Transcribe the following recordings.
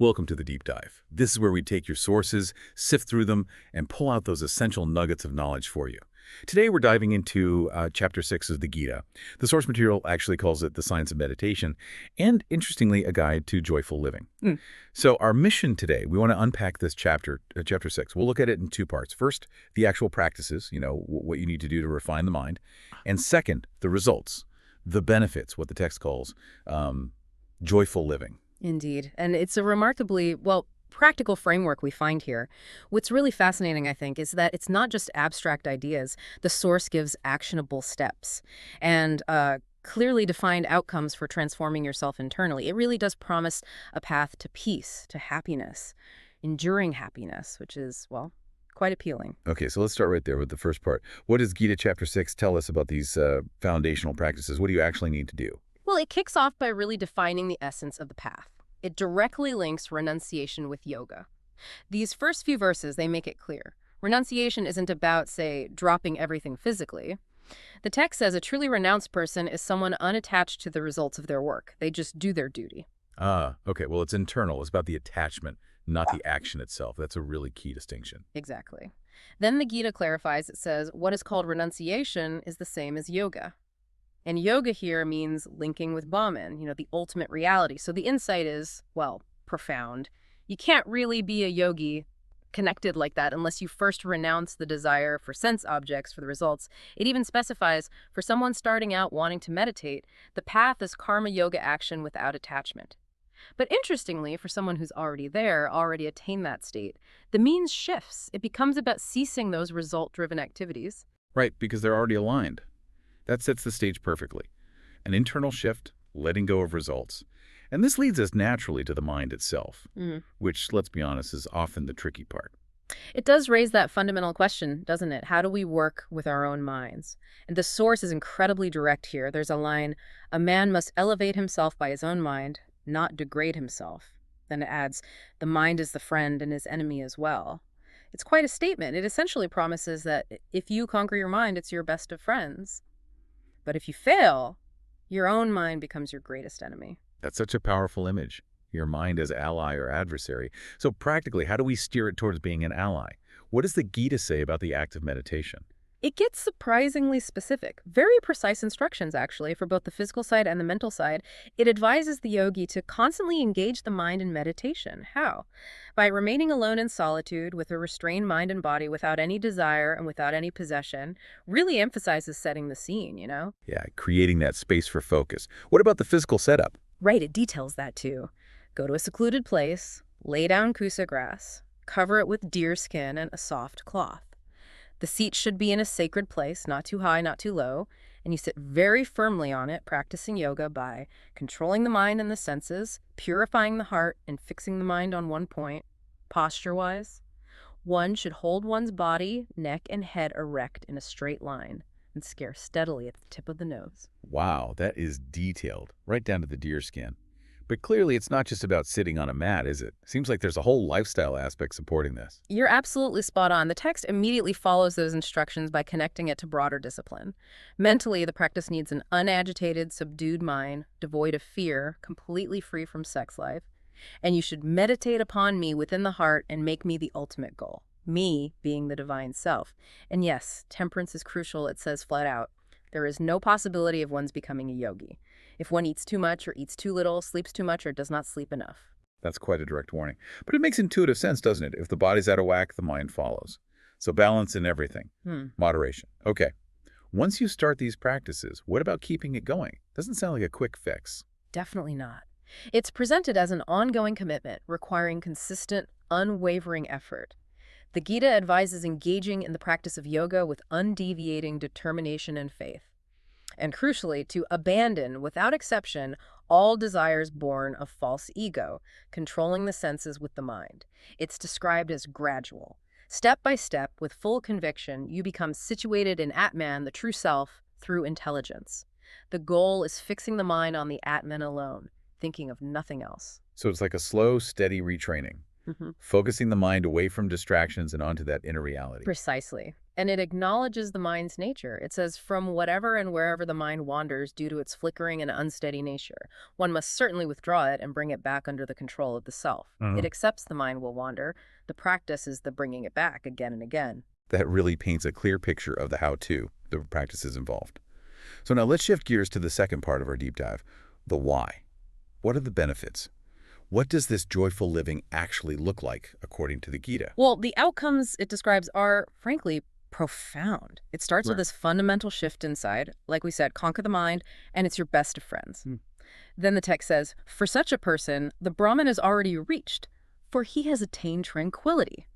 Welcome to the Deep Dive. This is where we take your sources, sift through them, and pull out those essential nuggets of knowledge for you. Today we're diving into Chapter 6 of the Gita. The source material actually calls it The Science of Meditation, and interestingly, a guide to joyful living. So our mission today, we want to unpack this chapter 6. We'll look at it in two parts. First, the actual practices, what you need to do to refine the mind. And second, the results, the benefits, what the text calls joyful living. Indeed. And it's a remarkably, practical framework we find here. What's really fascinating, I think, is that it's not just abstract ideas. The source gives actionable steps and clearly defined outcomes for transforming yourself internally. It really does promise a path to peace, to happiness, enduring happiness, which is, quite appealing. Okay, so let's start right there with the first part. What does Gita Chapter 6 tell us about these foundational practices? What do you actually need to do? Well, it kicks off by really defining the essence of the path. It directly links renunciation with yoga. These first few verses, they make it clear. Renunciation isn't about, say, dropping everything physically. The text says a truly renounced person is someone unattached to the results of their work. They just do their duty. Okay. Well, it's internal. It's about the attachment, not the action itself. That's a really key distinction. Exactly. Then the Gita clarifies, it says, what is called renunciation is the same as yoga. And yoga here means linking with Brahman, the ultimate reality. So the insight is, profound. You can't really be a yogi connected like that unless you first renounce the desire for sense objects for the results. It even specifies, for someone starting out wanting to meditate, the path is karma yoga action without attachment. But interestingly, for someone who's already there, already attained that state, the means shifts. It becomes about ceasing those result-driven activities. Right, because they're already aligned. That sets the stage perfectly. An internal shift, letting go of results. And this leads us naturally to the mind itself, which, let's be honest, is often the tricky part. It does raise that fundamental question, doesn't it? How do we work with our own minds? And the source is incredibly direct here. There's a line, a man must elevate himself by his own mind, not degrade himself. Then it adds, the mind is the friend and his enemy as well. It's quite a statement. It essentially promises that if you conquer your mind, it's your best of friends. But if you fail, your own mind becomes your greatest enemy. That's such a powerful image, your mind as ally or adversary. So practically, how do we steer it towards being an ally? What does the Gita say about the act of meditation? It gets surprisingly specific. Very precise instructions, actually, for both the physical side and the mental side. It advises the yogi to constantly engage the mind in meditation. How? By remaining alone in solitude with a restrained mind and body without any desire and without any possession. Really emphasizes setting the scene, Yeah, creating that space for focus. What about the physical setup? Right, it details that too. Go to a secluded place, lay down kusa grass, cover it with deer skin and a soft cloth. The seat should be in a sacred place, not too high, not too low, and you sit very firmly on it, practicing yoga by controlling the mind and the senses, purifying the heart, and fixing the mind on one point. Posture-wise, one should hold one's body, neck, and head erect in a straight line and stare steadily at the tip of the nose. Wow, that is detailed, right down to the deer skin. But clearly, it's not just about sitting on a mat, is it? Seems like there's a whole lifestyle aspect supporting this. You're absolutely spot on. The text immediately follows those instructions by connecting it to broader discipline. Mentally, the practice needs an unagitated, subdued mind, devoid of fear, completely free from sex life. And you should meditate upon me within the heart and make me the ultimate goal. Me being the divine self. And yes, temperance is crucial, it says flat out. There is no possibility of one's becoming a yogi. If one eats too much or eats too little, sleeps too much or does not sleep enough. That's quite a direct warning. But it makes intuitive sense, doesn't it? If the body's out of whack, the mind follows. So balance in everything. Moderation. Okay. Once you start these practices, what about keeping it going? Doesn't sound like a quick fix. Definitely not. It's presented as an ongoing commitment requiring consistent, unwavering effort. The Gita advises engaging in the practice of yoga with undeviating determination and faith. And crucially, to abandon, without exception, all desires born of false ego, controlling the senses with the mind. It's described as gradual. Step by step, with full conviction, you become situated in Atman, the true self, through intelligence. The goal is fixing the mind on the Atman alone, thinking of nothing else. So it's like a slow, steady retraining. Focusing the mind away from distractions and onto that inner reality. Precisely. And it acknowledges the mind's nature. It says, from whatever and wherever the mind wanders due to its flickering and unsteady nature, one must certainly withdraw it and bring it back under the control of the self. It accepts the mind will wander. The practice is the bringing it back again and again. That really paints a clear picture of the how-to, the practices involved. So now let's shift gears to the second part of our deep dive, the why. What are the benefits? What does this joyful living actually look like, according to the Gita? Well, the outcomes it describes are, frankly, profound. It starts with Right. this fundamental shift inside. Like we said, conquer the mind, and it's your best of friends. Then the text says, for such a person, the Brahman is already reached, for he has attained tranquility.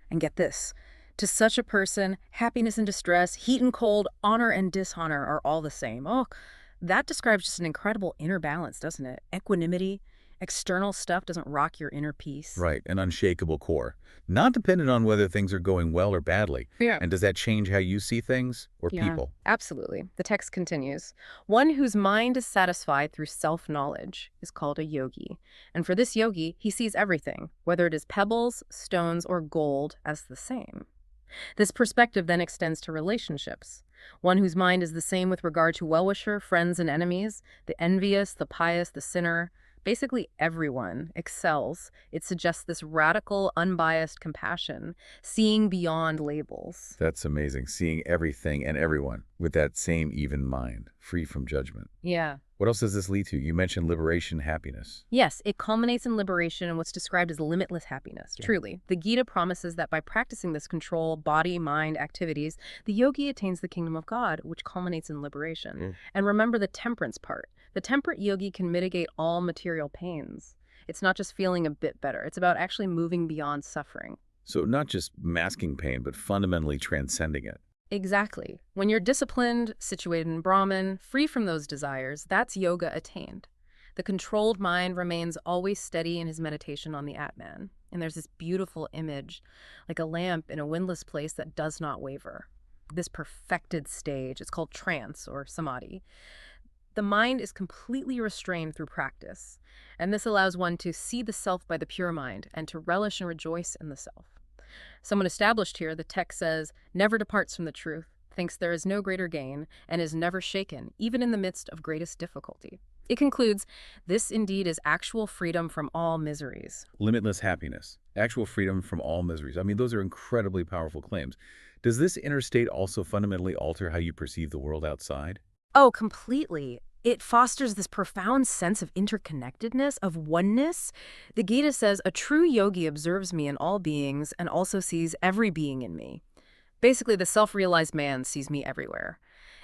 And get this, to such a person, happiness and distress, heat and cold, honor and dishonor are all the same. Oh, that describes just an incredible inner balance, doesn't it? Equanimity, external stuff doesn't rock your inner peace. Right, an unshakable core, not dependent on whether things are going well or badly. Yeah. And does that change how you see things or Yeah, people? absolutely. The text continues. One whose mind is satisfied through self-knowledge is called a yogi. And for this yogi, he sees everything, whether it is pebbles, stones, or gold, as the same. This perspective then extends to relationships. One whose mind is the same with regard to well-wisher, friends, and enemies, the envious, the pious, the sinner. Basically, everyone excels. It suggests this radical, unbiased compassion, seeing beyond labels. That's amazing, seeing everything and everyone with that same even mind, free from judgment. Yeah. What else does this lead to? You mentioned liberation, happiness. Yes, it culminates in liberation and what's described as limitless happiness. Yeah. Truly, the Gita promises that by practicing this control, body, mind activities, the yogi attains the kingdom of God, which culminates in liberation. And remember the temperance part. The temperate yogi can mitigate all material pains. It's not just feeling a bit better. It's about actually moving beyond suffering. So not just masking pain, but fundamentally transcending it. Exactly. When you're disciplined, situated in Brahman, free from those desires, that's yoga attained. The controlled mind remains always steady in his meditation on the Atman. And there's this beautiful image, like a lamp in a windless place that does not waver. This perfected stage, it's called trance or samadhi. The mind is completely restrained through practice, and this allows one to see the self by the pure mind and to relish and rejoice in the self. Someone established here, the text says, never departs from the truth, thinks there is no greater gain, and is never shaken, even in the midst of greatest difficulty. It concludes, this indeed is actual freedom from all miseries. Limitless happiness, actual freedom from all miseries. I mean, those are incredibly powerful claims. Does this inner state also fundamentally alter how you perceive the world outside? Oh, completely. It fosters this profound sense of interconnectedness, of oneness. The Gita says, a true yogi observes me in all beings and also sees every being in me. Basically, the self-realized man sees me everywhere.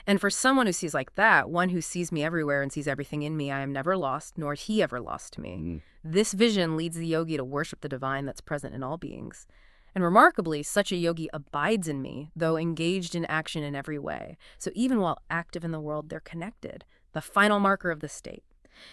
And for someone who sees like that, one who sees me everywhere and sees everything in me, I am never lost, nor he ever lost to me. This vision leads the yogi to worship the divine that's present in all beings. And remarkably, such a yogi abides in me, though engaged in action in every way. So even while active in the world, they're connected. The final marker of the state.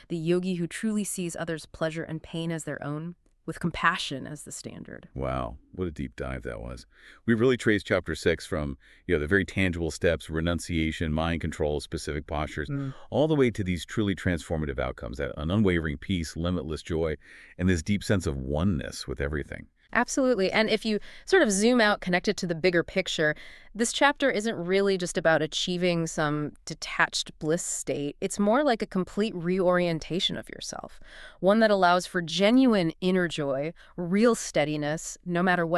The yogi who truly sees others' pleasure and pain as their own, with compassion as the standard. Wow, what a deep dive that was. We really traced chapter 6 from, the very tangible steps, renunciation, mind control, specific postures, all the way to these truly transformative outcomes, that an unwavering peace, limitless joy, and this deep sense of oneness with everything. Absolutely. And if you sort of zoom out, connect it to the bigger picture, this chapter isn't really just about achieving some detached bliss state. It's more like a complete reorientation of yourself, one that allows for genuine inner joy, real steadiness, no matter what